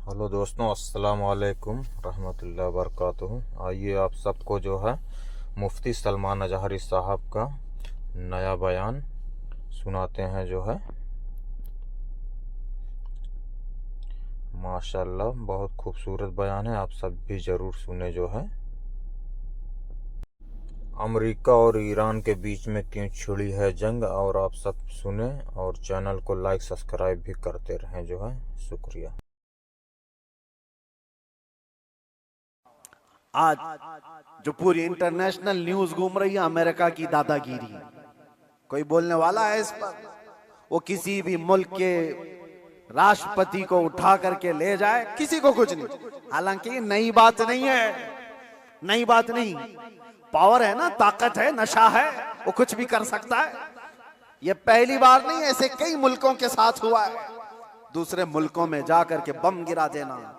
Hello दोस्तों, अस्सलाम वालेकुम रहमतुल्लाहि वबरकातुहू। आइए आप सबको जो है मुफ्ती सलमान अजहरी साहब का नया बयान सुनाते हैं। जो है माशाल्लाह बहुत खूबसूरत बयान है, आप सब भी ज़रूर सुने। जो है अमेरिका और ईरान के बीच में क्यों छिड़ी है जंग, और आप सब सुने और चैनल को लाइक सब्सक्राइब भी करते रहें। जो है शुक्रिया। आज जो पूरी इंटरनेशनल न्यूज घूम रही है अमेरिका की दादागिरी, कोई बोलने वाला है इस पर? वो किसी भी मुल्क के राष्ट्रपति को उठा करके ले जाए, किसी को कुछ नहीं। हालांकि ये नई बात नहीं है, नई बात नहीं। पावर है ना, ताकत है, नशा है, वो कुछ भी कर सकता है। ये पहली बार नहीं, ऐसे कई मुल्कों के साथ हुआ है। दूसरे मुल्कों में जाकर के बम गिरा देना,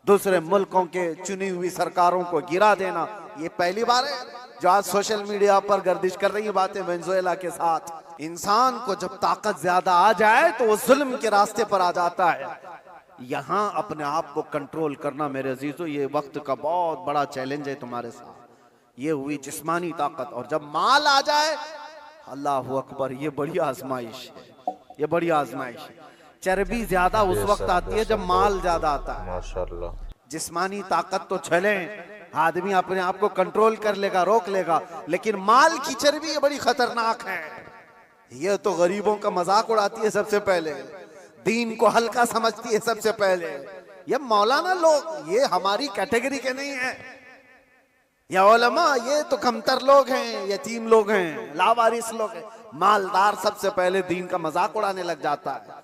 दूसरे मुल्कों के चुनी हुई सरकारों को गिरा देना, ये पहली बार है। जो आज सोशल मीडिया पर गर्दिश कर रही है बातें वेनेजुएला के साथ, इंसान को जब ताकत ज्यादा आ जाए तो वो जुल्म के रास्ते पर आ जाता है। यहां अपने आप को कंट्रोल करना मेरे अजीजों, ये वक्त का बहुत बड़ा चैलेंज है तुम्हारे साथ। ये हुई जिस्मानी ताकत, और जब माल आ जाए, अल्लाह अकबर, ये बड़ी आजमाइश है, ये बड़ी आजमाइश है। चर्बी ज्यादा उस वक्त आती है जब माल ज्यादा आता है। माशाल्लाह जिस्मानी ताकत तो चले, आदमी अपने आप को कंट्रोल कर लेगा, रोक लेगा, लेकिन माल की चर्बी ये बड़ी खतरनाक है। ये तो गरीबों का मजाक उड़ाती है सबसे पहले, दीन को हल्का समझती है सबसे पहले। ये मौलाना लोग, ये हमारी कैटेगरी के नहीं है। या उलमा, ये तो कमतर लोग हैं, यतीम लोग हैं, लावारिस लोग हैं। मालदार सबसे पहले दीन का मजाक उड़ाने लग जाता है।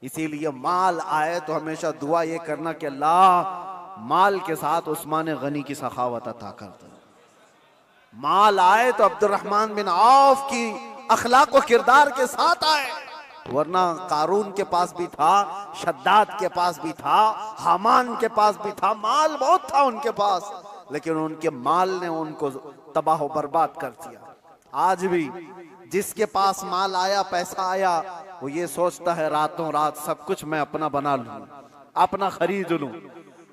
इसीलिए माल आए तो हमेशा दुआ ये करना कि अल्लाह माल के साथ उस्मान गनी की सखावत अता कर दे। माल आए तो अब्दुर्रहमान बिन औफ की अखलाक व किरदार के साथ आए, वरना कारून के पास भी था, शद्दाद के पास भी था, हामान के पास भी था, माल बहुत था उनके पास, लेकिन उनके माल ने उनको तबाह बर्बाद कर दिया। आज भी जिसके पास माल आया, पैसा आया, वो ये सोचता है रातों रात सब कुछ मैं अपना बना लूं, अपना खरीद लूं।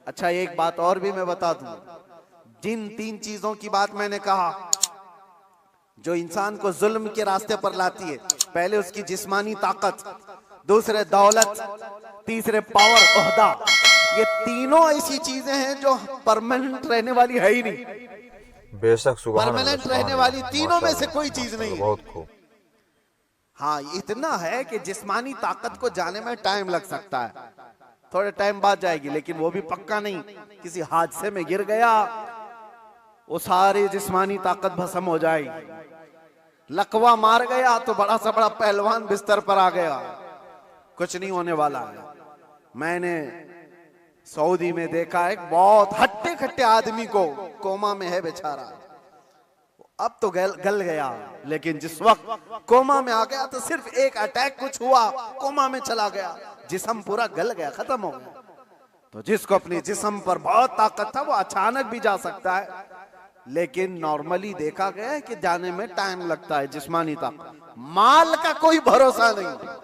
अच्छा, एक बात और भी मैं बता दूं, जिन तीन चीजों की बात मैंने कहा जो इंसान को जुल्म के रास्ते पर लाती है, पहले उसकी जिस्मानी ताकत, दूसरे दौलत, तीसरे पावर, ओहदा, ये तीनों ऐसी चीजें हैं जो परमानेंट रहने वाली है ही नहीं। बेशक, परमानेंट रहने वाली तीनों में से कोई चीज नहीं है। बहुत खूब। हाँ, इतना है कि जिस्मानी ताकत को जाने में टाइम लग सकता है, थोड़े टाइम बाद जाएगी, लेकिन वो भी पक्का नहीं। किसी हादसे में गिर गया, वो सारी जिस्मानी ताकत भस्म हो जाएगी। लकवा मार गया तो बड़ा सा बड़ा पहलवान बिस्तर पर आ गया, कुछ नहीं होने वाला है। मैंने सऊदी में देखा है, बहुत हट्टे खट्टे आदमी को, कोमा में है बेचारा, अब तो गल गया, लेकिन जिस वक्त कोमा में आ गया तो सिर्फ एक अटैक कुछ हुआ, कोमा में चला गया, जिस्म पूरा गल गया, खत्म हो गया। तो जिसको अपने जिस्म पर बहुत ताकत था वो अचानक भी जा सकता है, लेकिन नॉर्मली देखा गया है कि जाने में टाइम लगता है। जिस्मानी ताकत, माल का कोई भरोसा नहीं।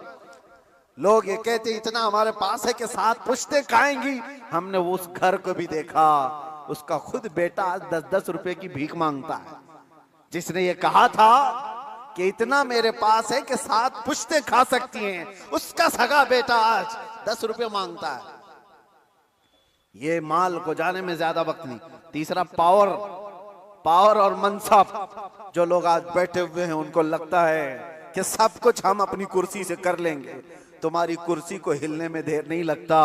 लोग ये कहते इतना हमारे पास है कि 7 पुश्तें खाएंगी। हमने उस घर को भी देखा, उसका खुद बेटा 10-10 रुपए की भीख मांगता है। जिसने ये कहा था कि इतना मेरे पास है कि 7 पुश्तें खा सकती हैं, उसका सगा बेटा आज 10 रुपए मांगता है। ये माल को जाने में ज्यादा वक्त नहीं। तीसरा पावर और मनसब। जो लोग आज बैठे हुए हैं उनको लगता है कि सब कुछ हम अपनी कुर्सी से कर लेंगे। तुम्हारी कुर्सी को हिलने में देर नहीं लगता।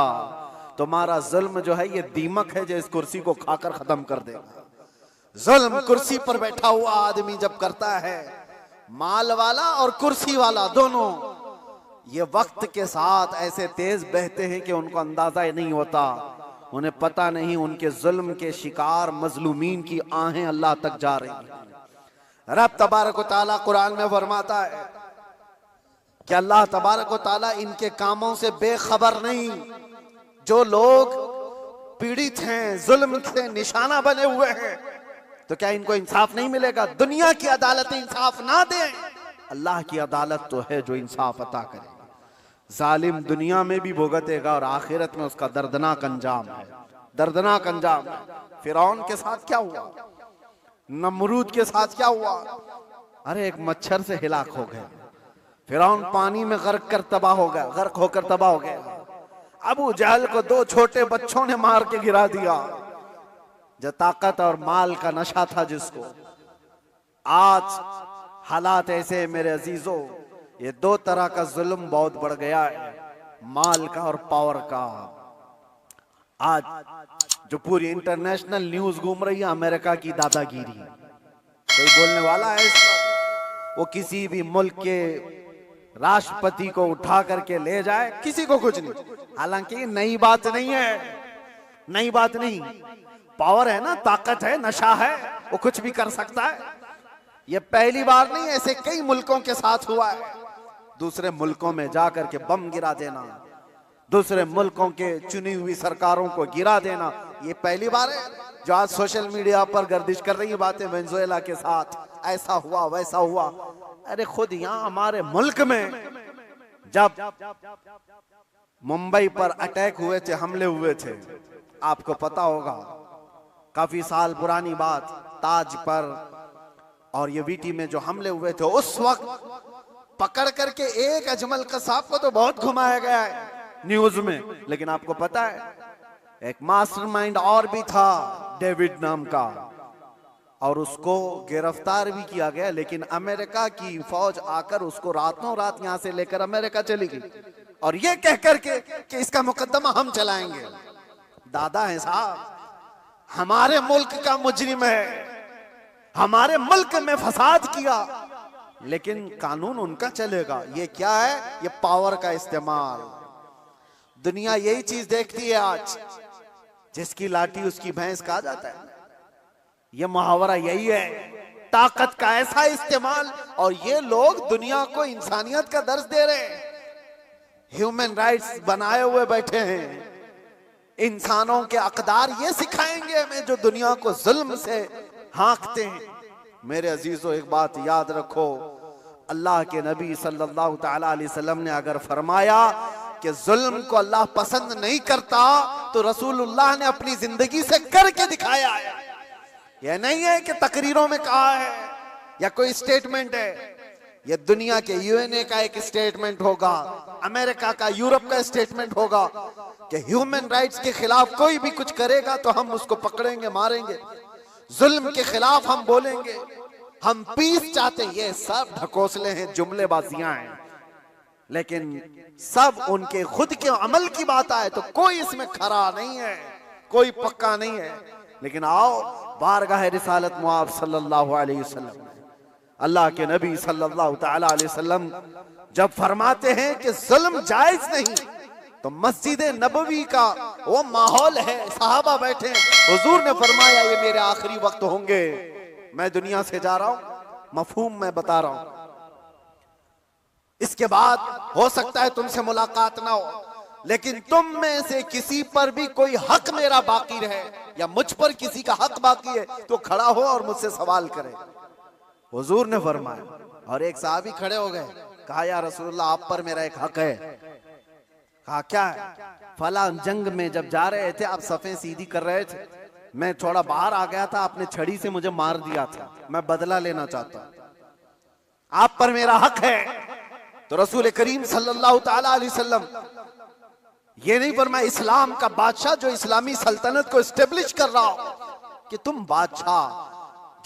तुम्हारा जुल्म जो है ये दीमक है जो इस कुर्सी को खाकर खत्म कर देगा। जुल्म कुर्सी पर बैठा हुआ आदमी जब करता है, माल वाला और कुर्सी वाला दोनों, ये वक्त के साथ ऐसे तेज बहते हैं कि उनको अंदाजा ही नहीं होता। उन्हें पता नहीं उनके जुल्म के शिकार मजलूमीन की आहें अल्लाह तक जा रही हैं। रब तबारक व तआला कुरान में फरमाता है कि अल्लाह तबारक व तआला इनके कामों से बेखबर नहीं। जो लोग पीड़ित हैं, जुल्म से निशाना बने हुए हैं, तो क्या इनको इंसाफ नहीं मिलेगा? दुनिया की अदालत इंसाफ ना दे, अल्लाह की अदालत तो है जो इंसाफ अता करे। जालिम दुनिया में भी भुगतेगा और आखिरत में उसका दर्दनाक अंजाम है, दर्दनाक अंजाम है। फिरौन के साथ क्या हुआ, नमरूद के साथ क्या हुआ? अरे एक मच्छर से हिलाक हो गए। फिरौन पानी में गर्क कर तबाह हो गया, गर्क होकर तबाह हो गया। अबू जहल को 2 छोटे बच्चों ने मार के गिरा दिया। जो ताकत और माल का नशा था जिसको, आज हालात ऐसे मेरे अजीजों, ये 2 तरह का जुल्म बहुत बढ़ गया है, माल का और पावर का। आज जो पूरी इंटरनेशनल न्यूज घूम रही है अमेरिका की दादागिरी, कोई बोलने वाला है इस पर? वो किसी भी मुल्क के राष्ट्रपति को उठा करके ले जाए, किसी को कुछ नहीं। हालांकि नई बात नहीं है, नई बात नहीं। पावर है ना, ताकत है, नशा है, वो कुछ भी कर सकता है। ये पहली बार नहीं, ऐसे कई मुल्कों के साथ हुआ है। दूसरे मुल्कों में जाकर के बम गिरा देना, दूसरे मुल्कों के चुनी हुई सरकारों को गिरा देना, ये पहली बार है। जो आज सोशल मीडिया पर गर्दिश कर रही है बातें, वेनेजुएला के साथ ऐसा हुआ वैसा हुआ। अरे खुद यहाँ हमारे मुल्क में जब मुंबई पर अटैक हुए थे, हमले हुए थे, आपको पता होगा, काफी साल पुरानी बात, ताज पर और ये वीटी में जो हमले हुए थे, उस वक्त पकड़ करके एक अजमल कसाब को तो बहुत घुमाया गया है न्यूज में, लेकिन आपको पता है एक मास्टरमाइंड और भी था, डेविड नाम का, और उसको गिरफ्तार भी किया गया। लेकिन अमेरिका की फौज आकर उसको रातों रात यहां से लेकर अमेरिका चली गई, और ये कह करके कि इसका मुकदमा हम चलाएंगे। दादा है साहब, हमारे मुल्क का मुजरिम है, हमारे मुल्क में फसाद किया, लेकिन कानून उनका चलेगा। ये क्या है? ये पावर का इस्तेमाल। दुनिया यही चीज देखती है आज, जिसकी लाठी उसकी भैंस कहा जाता है। ये मुहावरा यही है, ताकत का ऐसा इस्तेमाल। और ये लोग दुनिया को इंसानियत का दर्ज दे रहे हैं, ह्यूमन राइट्स बनाए हुए बैठे हैं, इंसानों के अकदार ये सिखाएंगे हमें, जो दुनिया को जुल्म से हाँकते हैं। मेरे अजीजों, एक बात याद रखो, अल्लाह के नबी सल्लल्लाहु तआला अलैहि वसल्लम ने अगर फरमाया कि जुल्म को अल्लाह पसंद नहीं करता, तो रसूलुल्लाह ने अपनी जिंदगी से करके दिखाया है। यह नहीं है कि तकरीरों में कहा है या कोई स्टेटमेंट है। यह दुनिया के यूएनए का एक स्टेटमेंट होगा, अमेरिका का, यूरोप का स्टेटमेंट होगा कि ह्यूमन राइट्स के खिलाफ कोई भी कुछ करेगा तो हम उसको पकड़ेंगे, मारेंगे। जुल्म के खिलाफ हम बोलेंगे, हम पीस चाहते हैं। ये सब ढकोसले हैं, जुमलेबाजियां हैं, लेकिन सब उनके खुद के अमल की बात आए तो कोई इसमें खरा नहीं है, कोई पक्का नहीं है। लेकिन आओ, बारगाह रिसालत मुआब सल्लल्लाहु अलैहि वसल्लम, अल्लाह के नबी सल्लल्लाहु तआला अलैहि वसल्लम जब फरमाते हैं कि जुल्म जायज नहीं, तो मस्जिद नबवी का वो माहौल है, सहाबा बैठे हैं, हुजूर ने फरमाया ये मेरे आखिरी वक्त होंगे, मैं दुनिया से जा रहा हूं, मफहूम मैं बता रहा हूं, इसके बाद हो सकता है तुमसे मुलाकात ना हो, लेकिन तुम में से किसी पर भी कोई हक मेरा बाकी रहे या मुझ पर किसी का हक बाकी है तो खड़ा हो और मुझसे सवाल करे। हुजूर ने फरमाया, और एक साहबी खड़े हो गए, कहा या रसूलुल्लाह आप पर मेरा एक हक है। कहा क्या है? फला जंग में जब जा रहे थे आप सफ़ें सीधी कर रहे थे, मैं थोड़ा बाहर आ गया था, आपने छड़ी से मुझे मार दिया था, मैं बदला लेना चाहता हूं, आप पर मेरा हक है। तो रसूल करीम सल्लल्लाहु ताला अलैहि वसल्लम ये नहीं फरमाया इस्लाम का बादशाह जो इस्लामी सल्तनत को एस्टेब्लिश कर रहा हो कि तुम बादशाह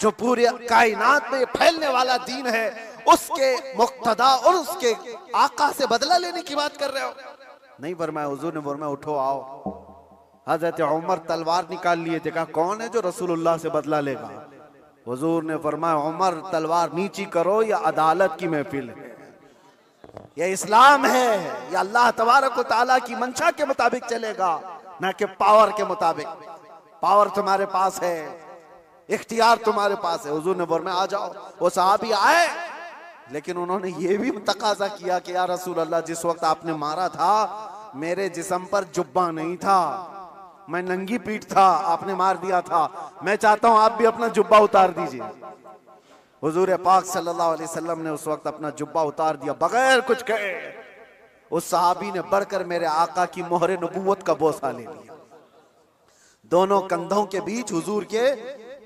जो पूरे कायनात में फैलने वाला दीन है उसके मुक्तदा और उसके आका से बदला लेने की बात कर रहे हो। नहीं फरमाया, हुजूर ने फरमाया उठो आओ। हजरत उमर तलवार निकाल लिए थे, कहा कौन है जो रसूलुल्लाह से बदला लेगा? हुजूर ने फरमाया उमर तलवार नीची करो, या अदालत की महफिल है, यह इस्लाम है, यह अल्लाह तबारक व तआला की मंशा के मुताबिक चलेगा, ना कि पावर के मुताबिक। पावर तुम्हारे पास है, इख्तियार तुम्हारे पास है। हुजूर ने फरमाया आ जाओ। वो सहाबी आए, लेकिन उन्होंने ये भी तकाजा किया कि या रसूल अल्लाह जिस वक्त आपने मारा था मेरे जिस्म पर जुब्बा नहीं था, मैं नंगी पीठ था, आपने मार दिया था, मैं चाहता हूं आप भी अपना जुब्बा उतार दीजिए। हुजूर पाक सल्लल्लाहु अलैहि वसल्लम ने उस वक्त अपना जुब्बा उतार दिया बगैर कुछ कहे। उस सहाबी ने बढ़कर मेरे आका की मोहरे नबूवत का बोसा ले लिया। दोनों कंधों के बीच हुजूर के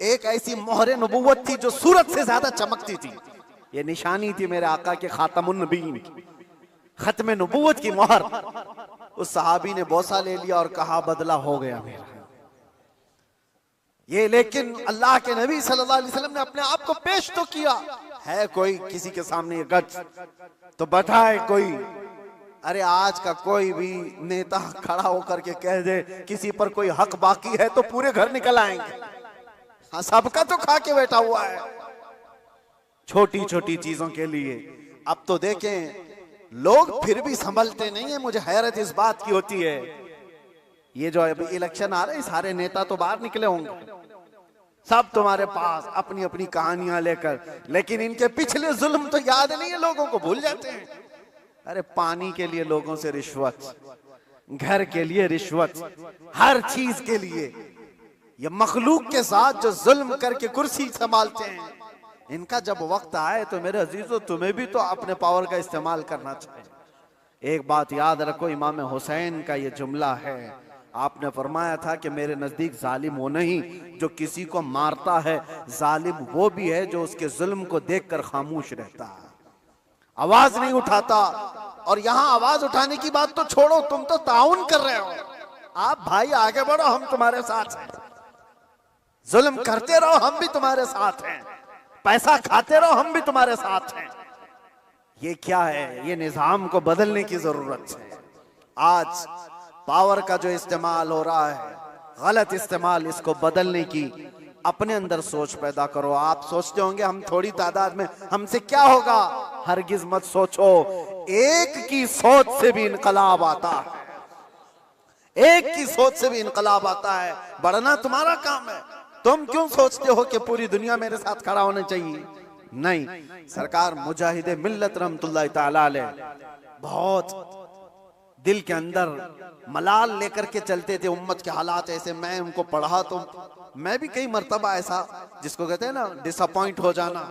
एक ऐसी मोहरे नबूवत थी जो सूरज से ज्यादा चमकती थी। ये निशानी थी मेरे आका के खातमुन नबीन की, खत्म नबूवत की मोहर। उस सहाबी ने बोसा ले लिया और कहा बदला हो गया मेरा ये। लेकिन अल्लाह के नबी सल्लल्लाहु अलैहि वसल्लम ने अपने आप को पेश तो किया है। कोई किसी के सामने ये गज तो बताए कोई। अरे आज का कोई भी नेता खड़ा होकर के कह दे किसी पर कोई हक बाकी है तो पूरे घर निकल आएंगे। हाँ, सबका तो खा के बैठा हुआ है छोटी छोटी चीजों के लिए। अब तो देखें लोग फिर भी संभलते नहीं है। मुझे हैरत इस बात की होती है, ये जो अभी इलेक्शन आ रहे हैं सारे नेता तो बाहर निकले होंगे, सब तुम्हारे पास अपनी अपनी कहानियां लेकर, लेकिन इनके पिछले जुल्म तो याद नहीं है, लोगों को भूल जाते हैं। अरे पानी के लिए लोगों से रिश्वत, घर के लिए रिश्वत, हर चीज के लिए। ये मखलूक के साथ जो जुल्म करके कुर्सी संभालते हैं, इनका जब वक्त आए तो मेरे अजीजों तुम्हें भी तो अपने पावर का इस्तेमाल करना चाहिए। एक बात याद रखो, इमाम हुसैन का ये जुमला है, आपने फरमाया था कि मेरे नजदीक जालिम वो नहीं जो किसी को मारता है, जालिम वो भी है जो उसके जुल्म को देखकर खामोश रहता है, आवाज नहीं उठाता। और यहां आवाज उठाने की बात तो छोड़ो, तुम तो ताउन कर रहे हो। आप भाई आगे बढ़ो, हम तुम्हारे साथ हैं। जुल्म करते रहो, हम भी तुम्हारे साथ हैं। पैसा खाते रहो, हम भी तुम्हारे साथ हैं। ये क्या है? ये निजाम को बदलने की जरूरत है। आज पावर का जो इस्तेमाल हो रहा है, गलत इस्तेमाल, इसको बदलने की अपने अंदर सोच पैदा करो। आप सोचते होंगे हम थोड़ी तादाद में, हमसे क्या होगा? हरगिज मत सोचो। एक की सोच से भी इनकलाब आता है, एक की सोच से भी इनकलाब आता है। बढ़ना तुम्हारा काम है। तुम क्यों सोचते हो कि पूरी दुनिया मेरे साथ खड़ा होना चाहिए? नहीं, सरकार मुजाहिदे मिल्लत रहमतुल्लाह ताला अलैह बहुत दिल के अंदर मलाल लेकर के चलते थे। उम्मत के हालात ऐसे, मैं उनको पढ़ा तो मैं भी कई मर्तबा ऐसा, जिसको कहते हैं ना डिसअपॉइंट हो जाना,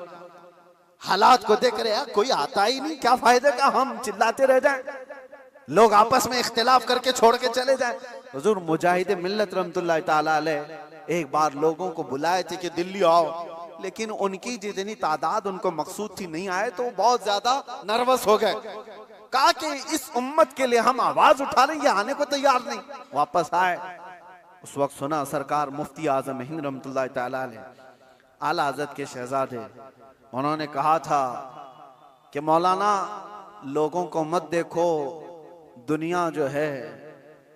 हालात को देख रहे यार कोई आता ही नहीं, क्या फायदे का हम चिल्लाते रह जाएं, लोग आपस में इख्तिलाफ करके छोड़ के चले जाएं। हुजूर मुजाहिदे मिल्लत रहमतुल्लाह ताला अलैह एक बार लोगों को बुलाए थे कि दिल्ली आओ, लेकिन उनकी जितनी तादाद उनको मकसूद थी नहीं आए, तो बहुत ज्यादा नर्वस हो गए। कहा कि इस उम्मत के लिए हम आवाज उठा रहे हैं, ये आने को तैयार नहीं। वापस आए, उस वक्त सुना सरकार मुफ्ती आजम हिंद रहमतुल्लाह ताला अलैह आला हज़रत के शहजादे, उन्होंने कहा था कि मौलाना लोगों को मत देखो, दुनिया जो है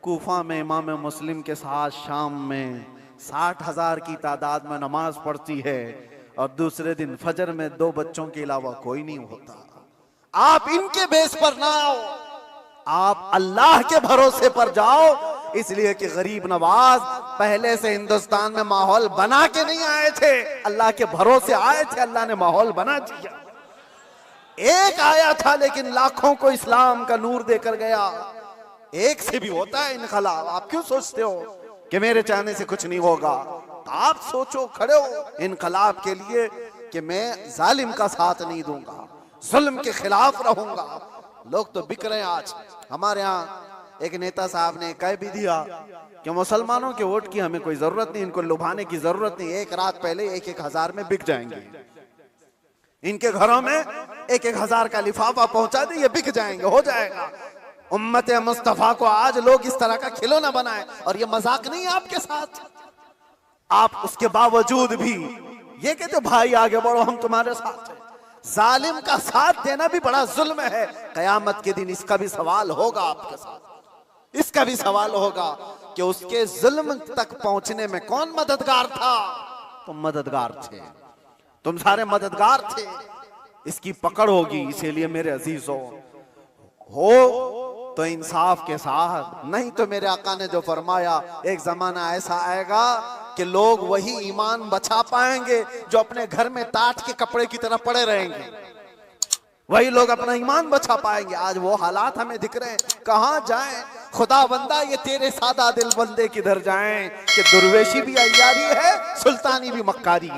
कूफा में इमाम मुस्लिम के साथ शाम में 60,000 की तादाद में नमाज पढ़ती है और दूसरे दिन फजर में 2 बच्चों के अलावा कोई नहीं होता। आप इनके बेस पर ना आओ, आप अल्लाह के भरोसे पर जाओ, इसलिए कि गरीब नवाज पहले से हिंदुस्तान में माहौल बना के नहीं आए थे, अल्लाह के भरोसे आए थे, अल्लाह ने माहौल बना दिया। एक आया था लेकिन लाखों को इस्लाम का नूर देकर गया। एक से भी होता है इनकलाब। आप क्यों सोचते हो कि मेरे चाहने से कुछ नहीं होगा? आप सोचो, खड़े हो इनकलाब के लिए कि मैं जालिम का साथ नहीं दूंगा, जुल्म के खिलाफ रहूंगा। लोग तो बिक रहे हैं। आज हमारे यहाँ एक नेता साहब ने कह भी दिया कि मुसलमानों के वोट की हमें कोई जरूरत नहीं, इनको लुभाने की जरूरत नहीं, एक रात पहले 1-1 हजार में बिक जाएंगे, इनके घरों में 1-1 हजार का लिफाफा पहुंचा दे, ये बिक जाएंगे, हो जाएगा। उम्मत मुस्तफा को आज लोग इस तरह का खिलौना बनाए, और ये मजाक नहीं है आपके साथ। आप उसके बावजूद भी ये कहते भाई आगे बढ़ो, हम तुम्हारे साथ हैं। जालिम का साथ देना भी बड़ा जुल्म है। कयामत के दिन इसका भी सवाल होगा आपके साथ, इसका भी सवाल होगा कि उसके जुल्म तक पहुंचने में कौन मददगार था? तुम मददगार थे, तुम सारे मददगार थे। इसकी पकड़ होगी। इसीलिए मेरे अजीजों, हो तो इंसाफ के साथ, नहीं तो मेरे आका ने जो फरमाया, एक जमाना ऐसा आएगा कि लोग वही ईमान बचा पाएंगे जो अपने घर में टाट के कपड़े की तरह पड़े रहेंगे, वही लोग अपना ईमान बचा पाएंगे। आज वो हालात हमें दिख रहे हैं, कहां जाएं? खुदा बंदा ये तेरे सादा दिल बंदे किधर जाएं कि दुर्वेशी भी अय्यारी है, सुल्तानी भी मक्कारी।